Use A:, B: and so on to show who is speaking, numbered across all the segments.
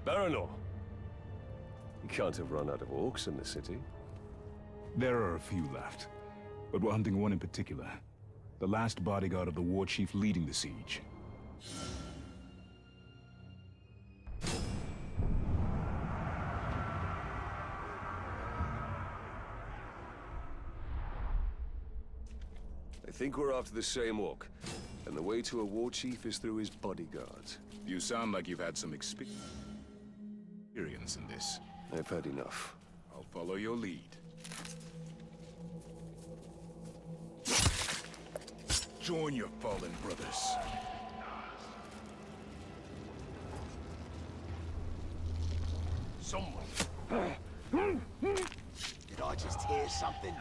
A: Baranor. You can't have run out of orcs in the city.
B: There are a few left, but we're hunting one in particular. The last bodyguard of the war chief leading the siege.
A: I think we're after the same orc, and the way to a war chief is through his bodyguards.
B: You sound like you've had some experience in this.
A: I've had enough.
B: I'll follow your lead. Join your fallen brothers.
C: Someone. Did I just hear something?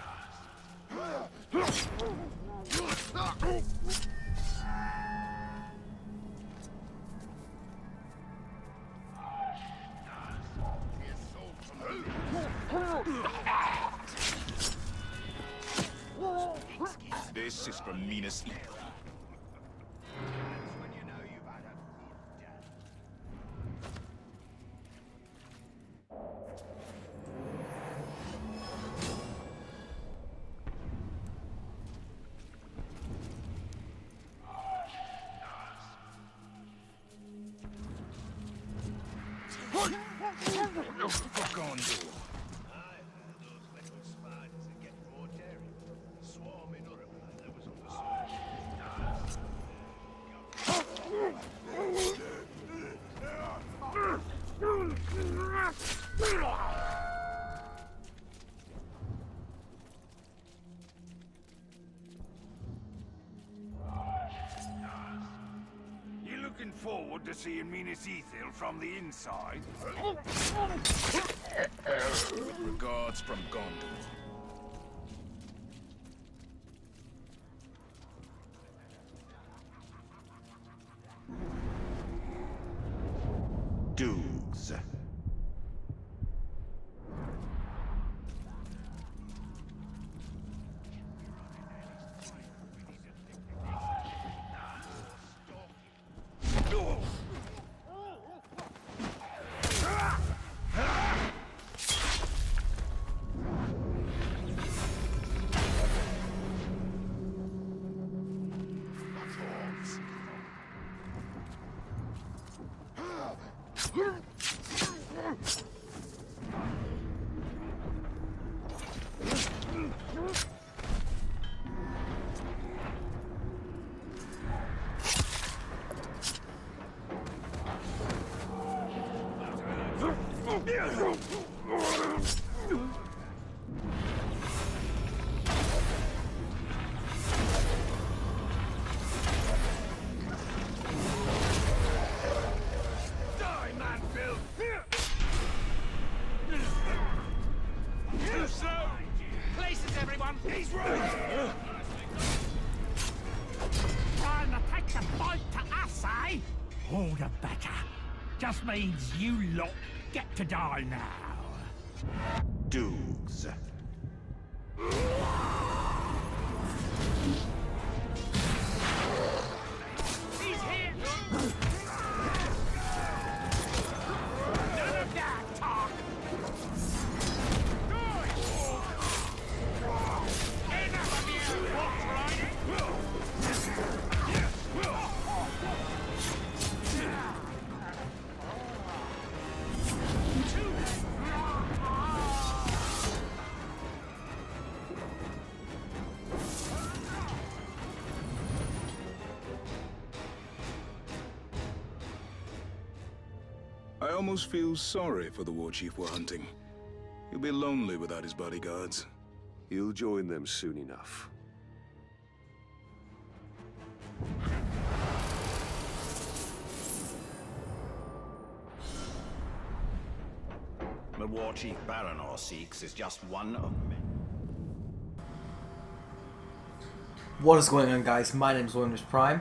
B: This is from Minas Ithil.
C: That's when you know you've had a good day.
B: For Gondor.
C: Those little spiders that get more daring. Swarming up like there was on the surface.
D: You looking forward to seeing Minas Ithil from the inside?
B: With regards from Gondor.
C: Dudes.
D: Places, everyone! He's right!
E: Trying to take the fight to us, eh? All the better. Just means you lot get to die now.
C: Dudes.
E: He's here! None of that talk! Enough of you, Orcs riding!
B: I almost feel sorry for the war chief we're hunting. He'll be lonely without his bodyguards.
A: You'll join them soon enough.
C: The war chief Baranor seeks is just one of many.
F: What is going on, guys? My name is Williams Prime,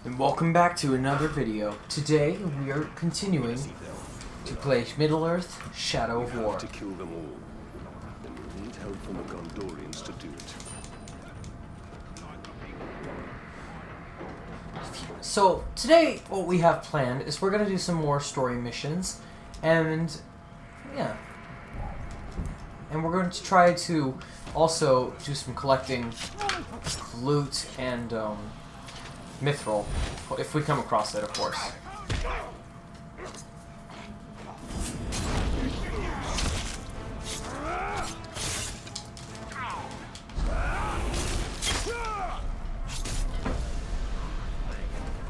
F: and welcome back to another video. Today we are continuing to play Middle-earth: Shadow of War.
A: To kill them all, and we'll need help from the Gondorians to do it.
F: So today what we have planned is we're going to do some more story missions, And yeah. And we're going to try to also do some collecting loot and mithril, if we come across it, of course.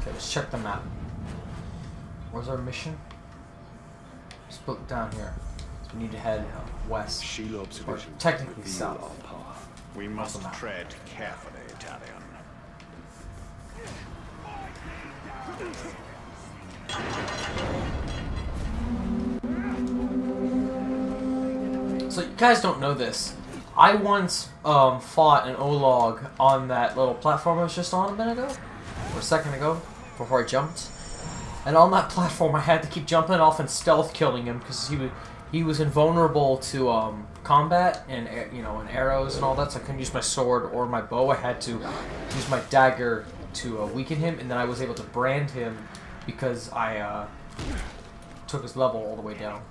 F: Okay, let's check the map. Where's our mission? Split down here. So we need to head west.
A: Shield
F: Or
A: observation.
F: technically
A: Reveal
F: south.
A: our path.
D: We must
F: Awesome.
D: tread carefully, Italian.
F: So you guys don't know this. I once fought an Olog on that little platform I was just on a minute ago, or a second ago, before I jumped. And on that platform, I had to keep jumping off and stealth killing him because he was invulnerable to combat and and arrows and all that. So I couldn't use my sword or my bow. I had to use my dagger to weaken him, and then I was able to brand him because I took his level all the way down.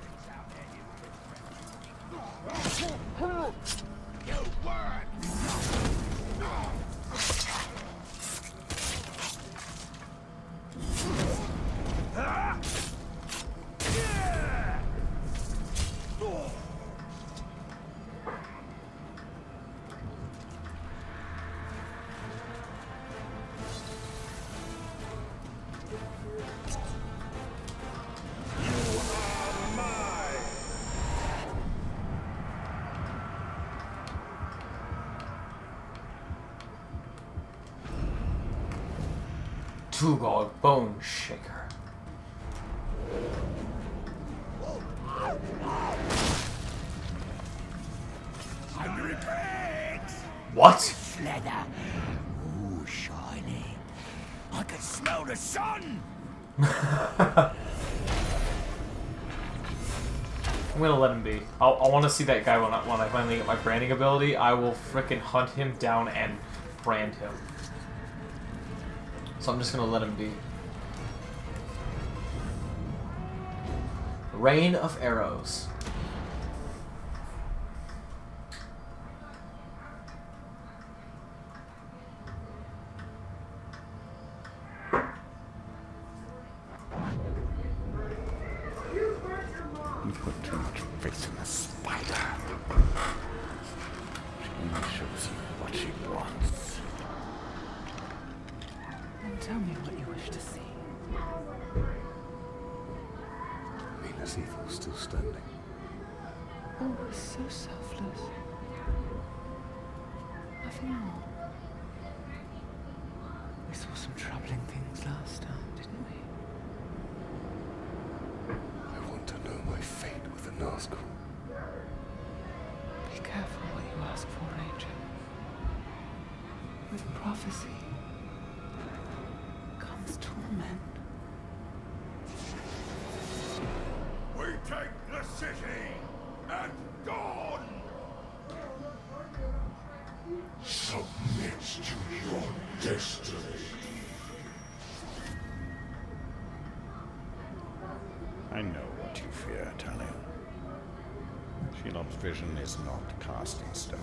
F: Tugog Bone Shaker.
E: Hungry pigs!
F: What?
E: Leather. Ooh, shiny. I can smell the sun!
F: I'm gonna let him be. I want to see that guy when I finally get my branding ability. I will frickin' hunt him down and brand him. So I'm just gonna let him be. Rain of Arrows.
D: You put too much faith in a spider. She only shows you what she wants.
G: And tell me what you wish to see.
A: Venus Evil still standing.
G: Oh, we're so selfless. Nothing more. We saw some troubling things last time, didn't we?
A: I want to know my fate with the Nazgul.
G: Be careful what you ask for, Ranger. With prophecy comes torment.
C: We take the city and dawn.
A: Submit to your destiny.
D: I know what you fear, Italian. Shelob's vision is not cast in stone.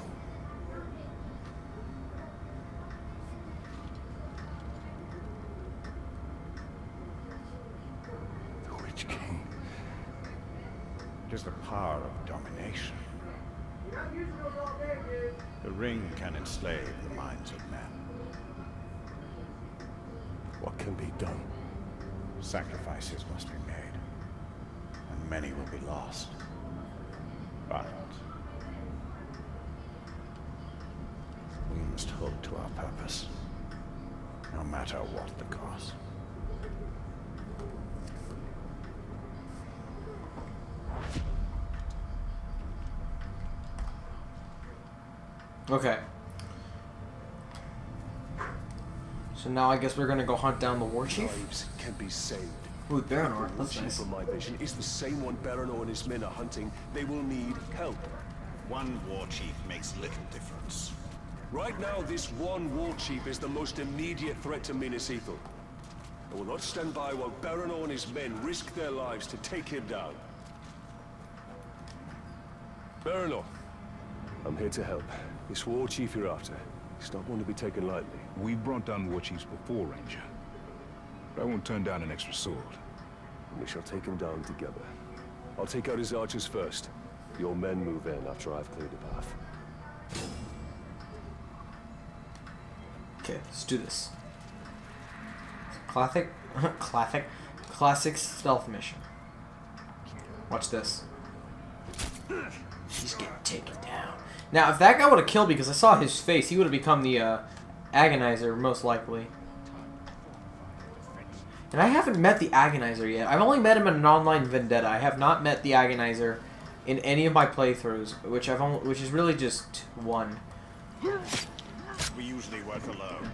A: The Witch King.
D: It is the power of domination. The ring can enslave the minds of men.
A: What can be done?
D: Sacrifices must be made, and many will be lost. But we must hold to our purpose, no matter what the cost.
F: Okay. So now I guess we're gonna go hunt down the war chief.
A: Lives can be saved.
F: Ooh, Baranor.
A: The
F: That's
A: chief
F: nice.
A: of my vision is the same one Baranor and his men are hunting. They will need help.
D: One war chief makes little difference.
A: Right now, this one war chief is the most immediate threat to Minas Ithil. I will not stand by while Baranor and his men risk their lives to take him down. Baronor, I'm here to help. This war chief you're after, he's not one to be taken lightly.
B: We brought down war chiefs before, Ranger. But I won't turn down an extra sword.
A: And we shall take him down together. I'll take out his archers first. Your men move in after I've cleared the path.
F: Okay, let's do this. Classic stealth mission. Watch this. He's getting taken down. Now, if that guy would have killed me because I saw his face, he would have become the Agonizer, most likely. And I haven't met the Agonizer yet. I've only met him in an online vendetta. I have not met the Agonizer in any of my playthroughs, which is really just one.
H: We usually work alone.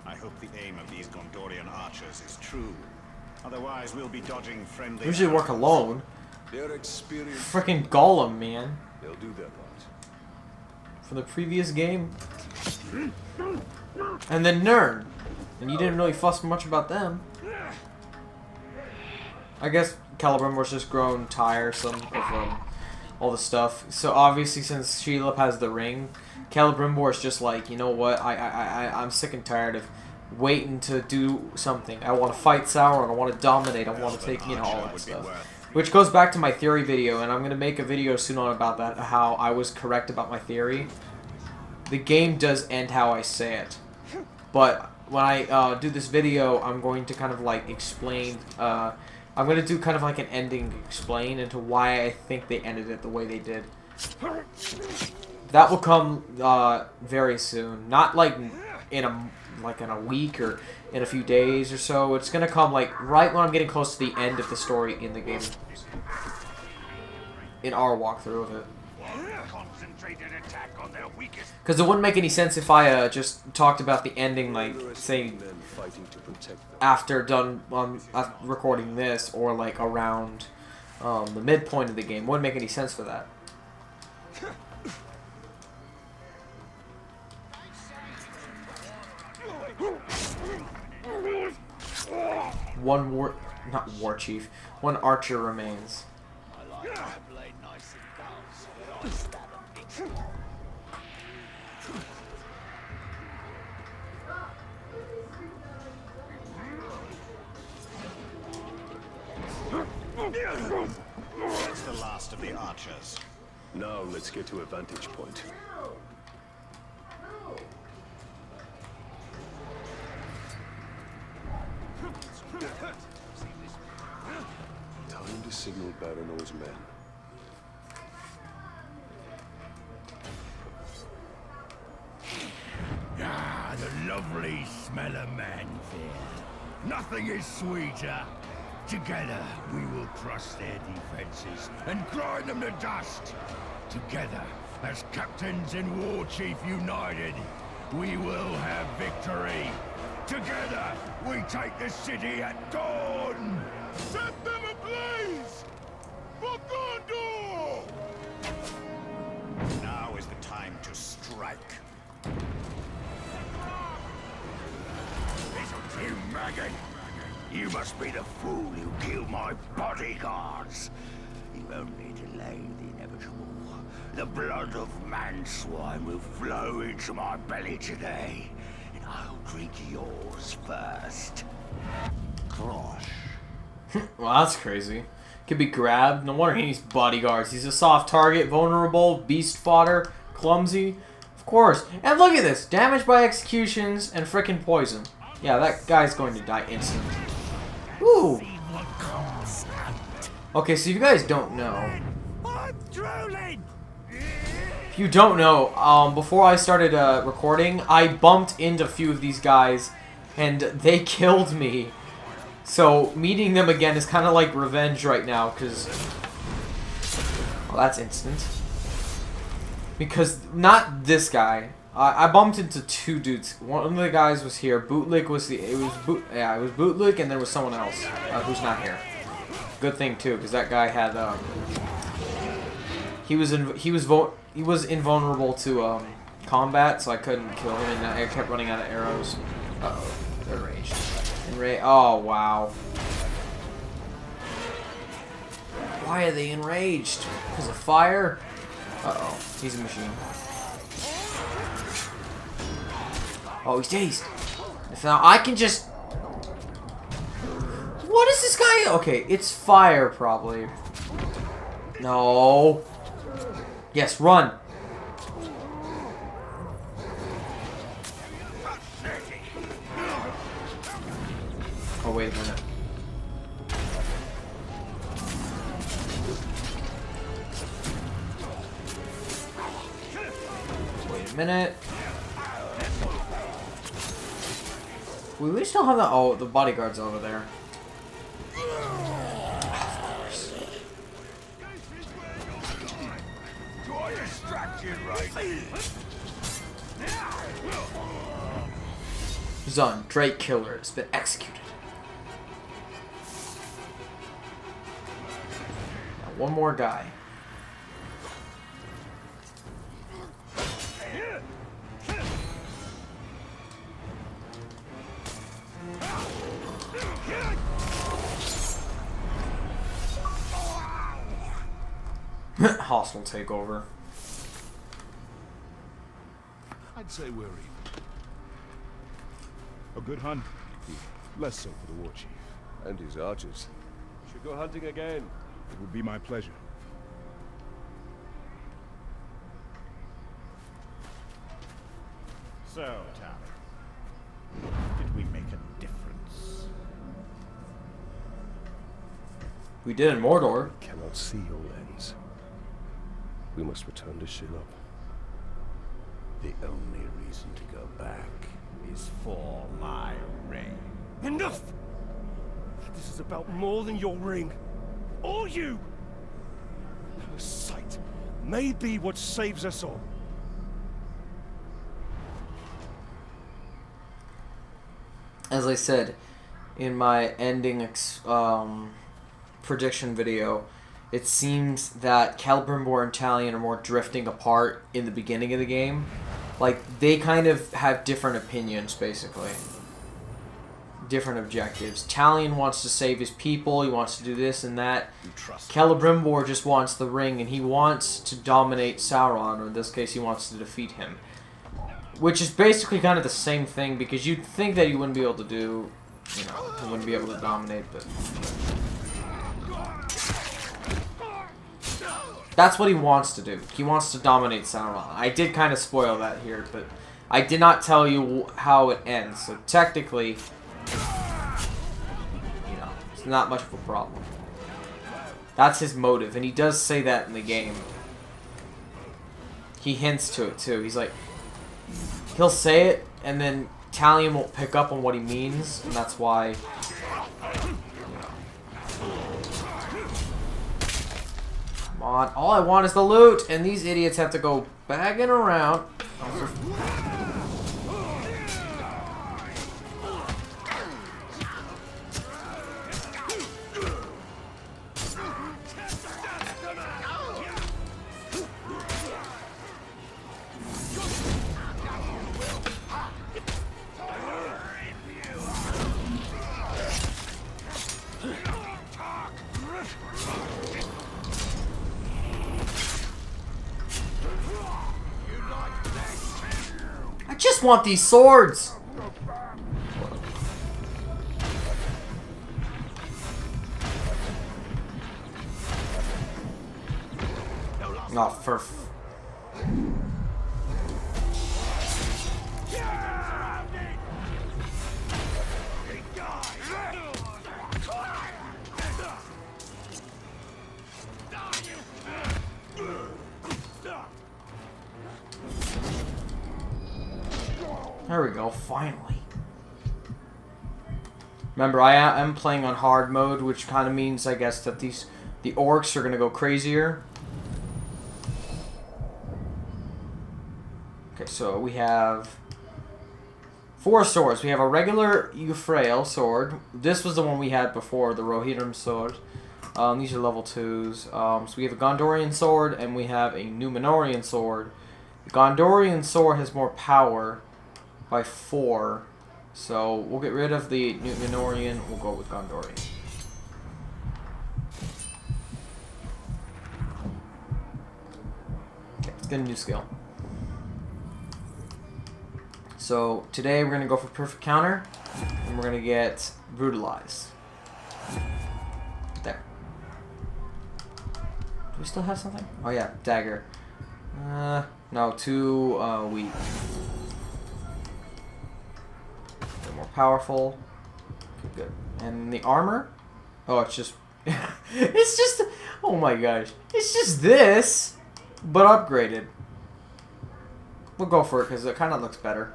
H: I hope the aim of these Gondorian archers is true. Otherwise, we'll be dodging friendly.
F: Usually work alone.
A: They're experienced.
F: Freaking Gollum, man.
A: They'll do their part.
F: From the previous game. And then Nern. And you didn't really fuss much about them. I guess Calibrimbor's just grown tiresome of all the stuff. So obviously, since Shelob has the ring, Calibrimbor's just like, you know what? I'm sick and tired of waiting to do something. I want to fight Sauron. I want to dominate. I want to take, you know, all that stuff. Which goes back to my theory video, and I'm going to make a video soon on about that, how I was correct about my theory. The game does end how I say it. But when I do this video, I'm going to kind of like explain, I'm going to do kind of like an ending explain into why I think they ended it the way they did. That will come very soon. Not like in a week or in a few days or so. It's going to come like right when I'm getting close to the end of the story in the game. In our walkthrough of it. Because it wouldn't make any sense if I just talked about the ending, like, say, after done after recording this, or like around the midpoint of the game. Wouldn't make any sense for that. One archer remains.
H: That's the last of the archers.
A: Now let's get to a vantage point. Time to signal Baranor's men.
C: Ah, the lovely smell of manfear. Nothing is sweeter. Together, we will crush their defenses and grind them to dust. Together, as captains and war chief united, we will have victory. Together, we take the city at dawn. Set them ablaze! For Gondor!
H: Now is the time to strike.
C: You maggot! You must be the fool who killed my bodyguards. You only delayed the inevitable. The blood of man-swine will flow into my belly today, and I'll drink yours first. Crush.
F: Well, that's crazy. Could be grabbed. No wonder he needs bodyguards. He's a soft target, vulnerable, beast fodder, clumsy. Of course. And look at this. Damage by executions and frickin' poison. Yeah, that guy's going to die instantly. Ooh. Okay, so if you guys don't know. If you don't know, before I started recording, I bumped into a few of these guys, and they killed me. So, meeting them again is kind of like revenge right now, because... Well, that's instant. Because, not this guy. I bumped into two dudes. One of the guys was here. Bootlick was the... It was Bootlick, and there was someone else who's not here. Good thing, too, because that guy had... He was invulnerable to combat, so I couldn't kill him, and I kept running out of arrows. Uh-oh. They're raged. Oh, wow. Why are they enraged? Because of fire? Uh-oh. He's a machine. Oh, he's dazed. If now I can just... What is this guy? Okay, it's fire, probably. No. Yes, run. Oh, wait a minute. Wait a minute. We still have the... Oh, the bodyguard's over there. Of course.
C: Do I distract you, right?
F: Zun, Drake Killer, has been executed. Now, one more guy. Hostile takeover.
B: I'd say we're even. A good hunt, less so for the war chief.
A: And his archers. Should go hunting again.
B: It would be my pleasure.
D: So, Tally, did we make a difference?
F: We did in Mordor.
A: Cannot see your ends. We must return to Shelob.
C: The only reason to go back is for my ring.
A: Enough! This is about more than your ring. Or you! Her sight may be what saves us all.
F: As I said in my ending prediction video, it seems that Celebrimbor and Talion are more drifting apart in the beginning of the game. Like, they kind of have different opinions, basically. Different objectives. Talion wants to save his people, he wants to do this and that. Celebrimbor just wants the ring, and he wants to dominate Sauron, or in this case, he wants to defeat him. Which is basically kind of the same thing, because you'd think that he wouldn't be able to do, you know, he wouldn't be able to dominate, but... That's what he wants to do. He wants to dominate Sauron. I did kind of spoil that here, but I did not tell you how it ends. So technically, you know, it's not much of a problem. That's his motive, and he does say that in the game. He hints to it, too. He's like, he'll say it, and then Talion won't pick up on what he means, and that's why... Come on. All I want is the loot, and these idiots have to go bagging around. I just want these swords! Oh, for... There we go, finally. Remember, I am playing on hard mode, which kind of means, I guess, that the orcs are going to go crazier. Okay, so we have 4 swords. We have a regular Euphrael sword. This was the one we had before, the Rohirrim sword. These are level 2s. So we have a Gondorian sword, and we have a Númenórean sword. The Gondorian sword has more power by 4, so we'll get rid of the Númenórean, we'll go with Gondorian. the new skill. So today we're gonna go for perfect counter, and we're gonna get brutalized. There. Do we still have something? Oh yeah, dagger. No, too weak. They're more powerful. Okay, good. And the armor? Oh, it's just it's just, oh my gosh, it's just this, but upgraded. We'll go for it because it kind of looks better.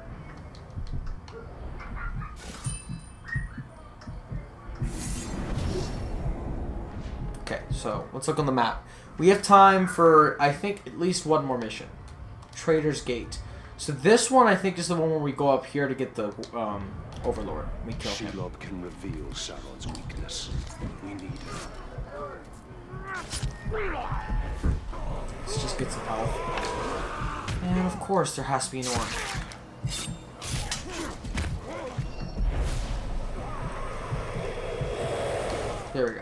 F: Okay, so let's look on the map. We have time for, I think, at least one more mission. Trader's Gate. So this one, I think, is the one where we go up here to get the Overlord. We kill him.
A: Shelob can reveal Sauron's weakness. We need her.
F: Let's just get some health. And of course, there has to be an orc. There we go.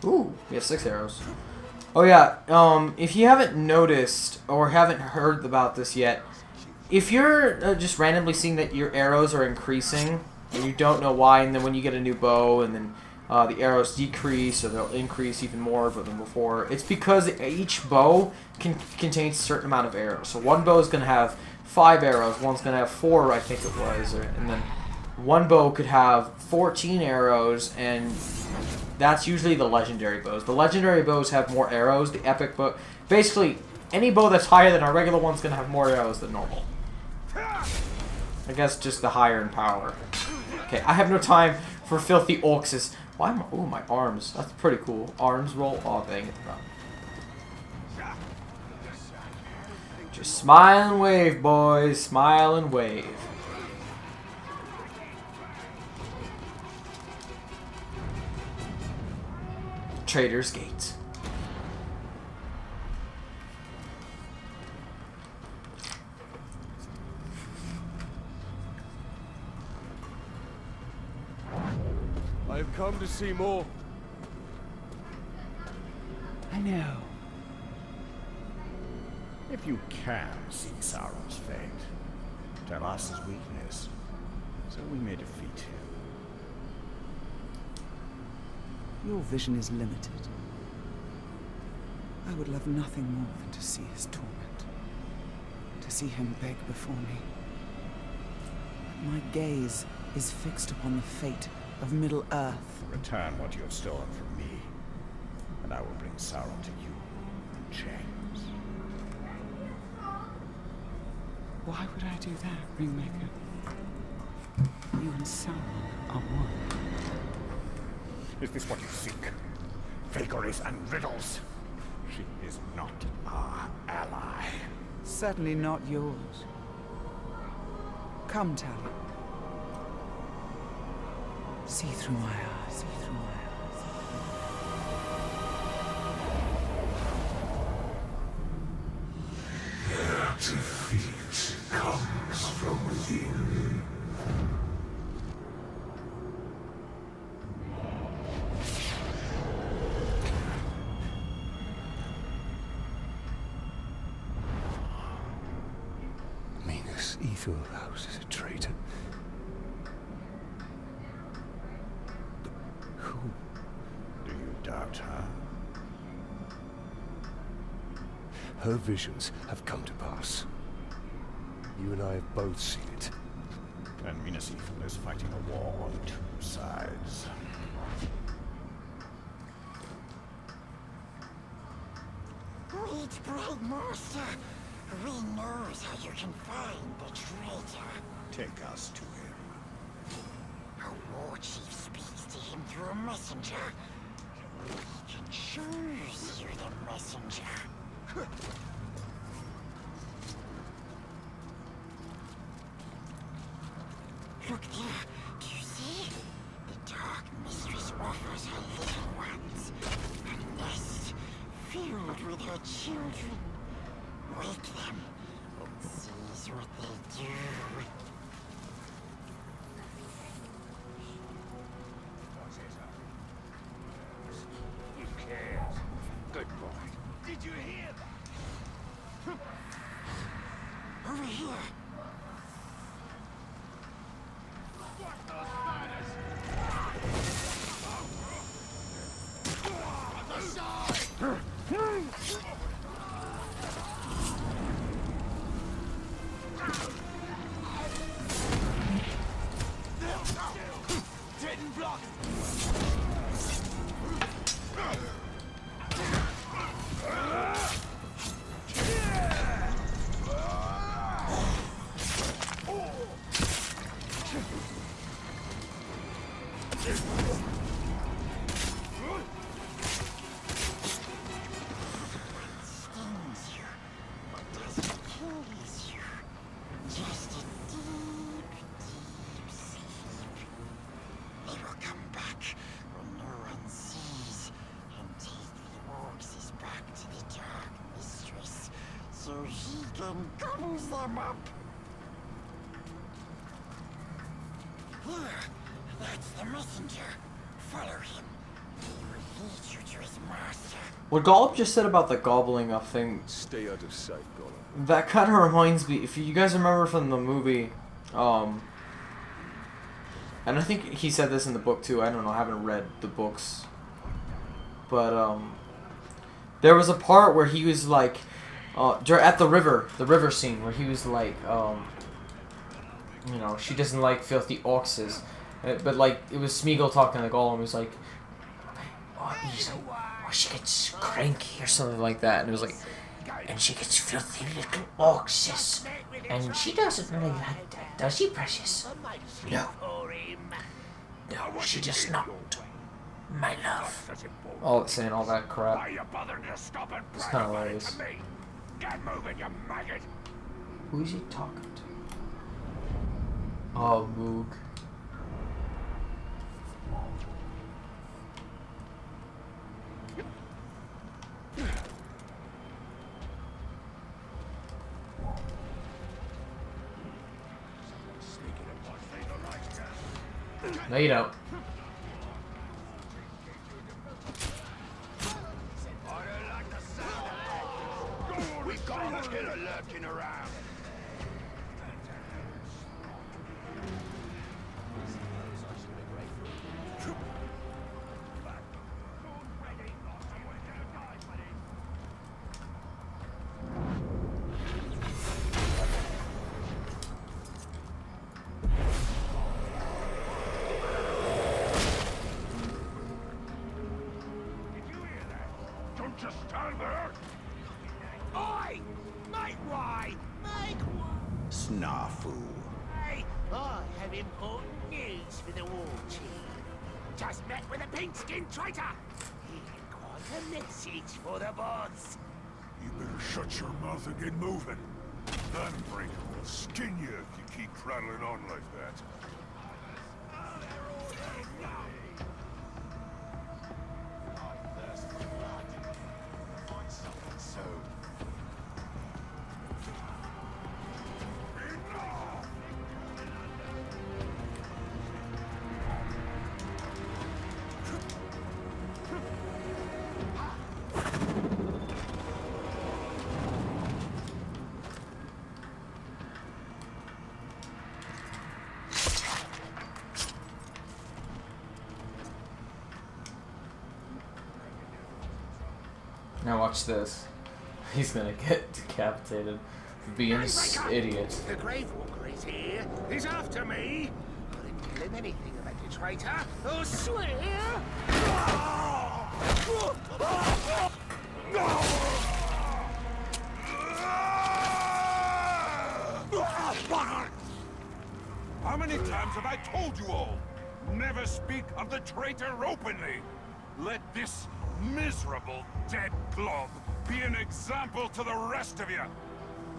F: Ooh, we have 6 arrows. Oh yeah, if you haven't noticed or haven't heard about this yet, if you're just randomly seeing that your arrows are increasing and you don't know why, and then when you get a new bow and then the arrows decrease or they'll increase even more than before, it's because each bow contains a certain amount of arrows. So one bow is going to have 5 arrows, one's going to have 4, I think it was, and then one bow could have 14 arrows, and that's usually the legendary bows. The legendary bows have more arrows. The epic bow... Basically, any bow that's higher than our regular one's going to have more arrows than normal. I guess just the higher in power. Okay, I have no time for filthy orcs. Why am I... Ooh, my arms. That's pretty cool. Arms roll. Oh, dang it. No. Just smile and wave, boys. Smile and wave. Trader's Gate.
A: I have come to see more.
G: I know.
D: If you can see Sauron's fate, tell us his weakness, so we may defeat him.
G: Your vision is limited. I would love nothing more than to see his torment. To see him beg before me. But my gaze is fixed upon the fate of Middle-earth.
D: Return what you have stolen from me, and I will bring Sauron to you in chains.
G: Why would I do that, Ringmaker? You and Sauron are one.
D: Is this what you seek? Vagaries and riddles? She is not our ally.
G: Certainly not yours. Come, Tally. See through my eyes. See through my eyes.
C: Defeat comes from within.
A: Minas Ethelhouse is a traitor.
D: Who? Do you doubt her?
A: Her visions have come to pass. You and I have both seen it.
D: And Minas Ithil is fighting a war on 2 sides.
I: Wait, Bright Master. We knows how you can find the traitor.
H: Take us to him.
I: A war chief speaks to him through a messenger. He can choose you the messenger. Look there. Do you see? The Dark Mistress offers her little ones a nest filled with her children. Wake them and seize what they do. So he can gobbles them up. Here, that's the messenger. Follow him. He will lead you to his master.
F: What Gollum just said about the gobbling up thing,
A: Stay out of sight, Gollum.
F: that kind of reminds me, if you guys remember from the movie, and I think he said this in the book too, I don't know, I haven't read the books, but, there was a part where he was like, at the river scene, where he was like, you know, she doesn't like filthy orcs, but like, it was Smeagol talking to Gollum, he was like, he's like, she gets cranky or something like that, and it was like, and she gets filthy little orcs, and she doesn't really like that, does she, precious? No. No, she does not. My love. All saying all that crap.
C: Why you bothering to stop and
F: It's kind of
C: brag about it
F: hilarious.
C: to me? Get moving, you maggot!
F: Who is he talking to? Oh, Moog. No, you don't.
C: We've got a killer lurking around. Don't just stand there.
E: Oi! Make way! Make way!
H: Snafu.
E: Hey, I have important news for the war chief. Just met with a pink-skinned traitor. He had quite a message for the boss.
C: You better shut your mouth and get moving. Gunbreaker will skin you if you keep prattling on like that.
F: Now watch this. He's gonna get decapitated for being this idiot.
E: The Gravewalker is here. He's after me. I didn't tell him anything about the traitor. I swear.
C: How many times have I told you all? Never speak of the traitor openly. Let this miserable dead glob be an example to the rest of you.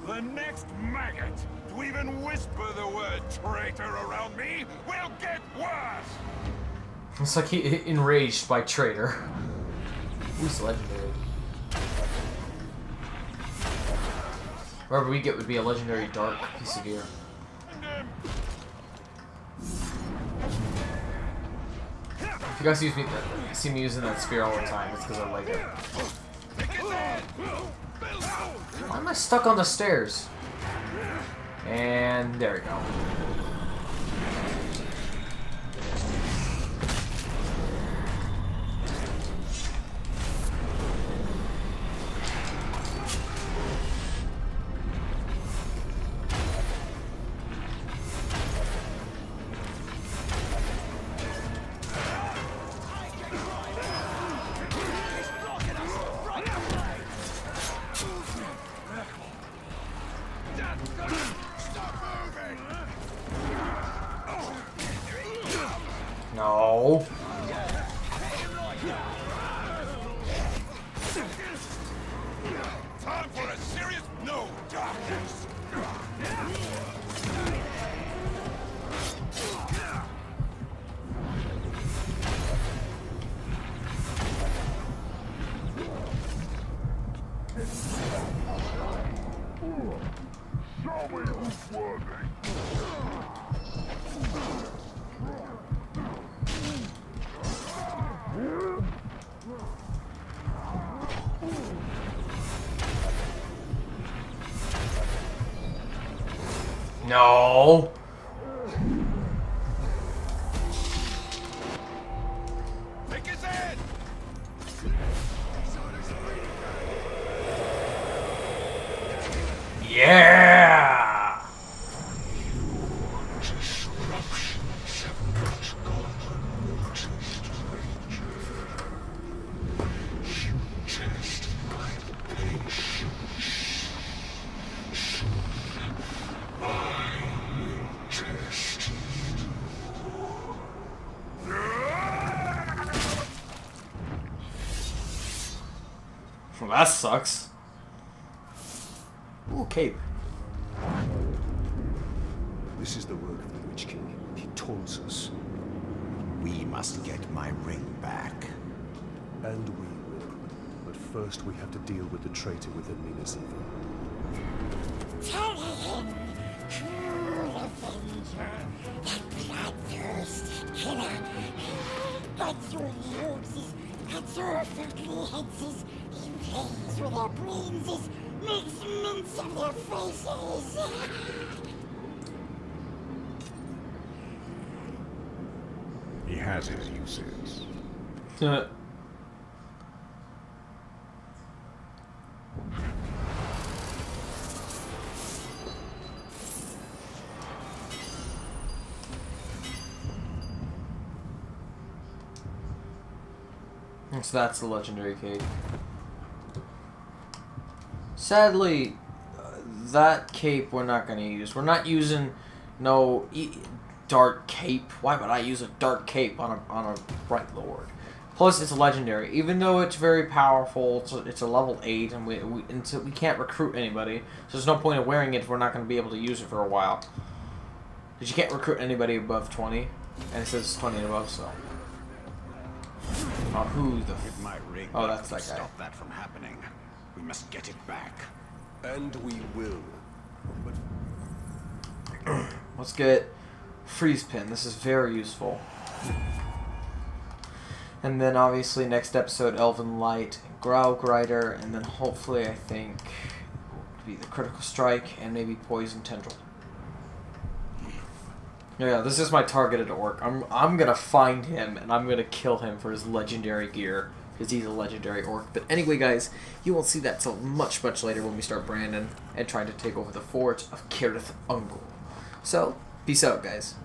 C: The next maggot to even whisper the word traitor around me will get worse.
F: It's like he enraged by traitor. Who's legendary? Wherever we get would be a legendary dark piece of gear. If you guys see me using that spear all the time, it's because I like it. Why am I stuck on the stairs? And there we go. No.
C: Time for a serious no, darkness. Show me who's worthy.
F: No.
C: Pick his head.
F: Yeah. Well, that sucks. Ooh, cape.
A: This is the work of the Witch King. He taunts us.
C: We must get my ring back.
A: And we will. But first we have to deal with the traitor within Nina's evil.
I: Tell him, true avenger, that bloodthirsty killer, that your noses, that your ugly heads, he plays with their brains, makes mince of their faces.
D: He has his uses.
F: So that's the legendary cape. Sadly, that cape we're not going to use. We're not using no dark cape. Why would I use a dark cape on a bright lord? Plus, it's a legendary. Even though it's very powerful, it's a level 8, and we can't recruit anybody. So there's no point of wearing it if we're not going to be able to use it for a while. Because you can't recruit anybody above 20, and it says 20 and above, so. Oh, who the
H: With my ring,
F: oh, that's
H: I
F: that
H: can
F: guy.
H: Stop that from happening. We must get it back.
A: And we will. But
F: Let's get freeze pin. This is very useful. And then obviously next episode, Elven Light, and Graug Rider, and then hopefully I think be the critical strike and maybe poison tendril. Yeah, this is my targeted orc. I'm gonna find him and I'm gonna kill him for his legendary gear because he's a legendary orc. But anyway, guys, you won't see that till much later when we start Brandon and trying to take over the fort of Cirith Ungol. So, peace out, guys.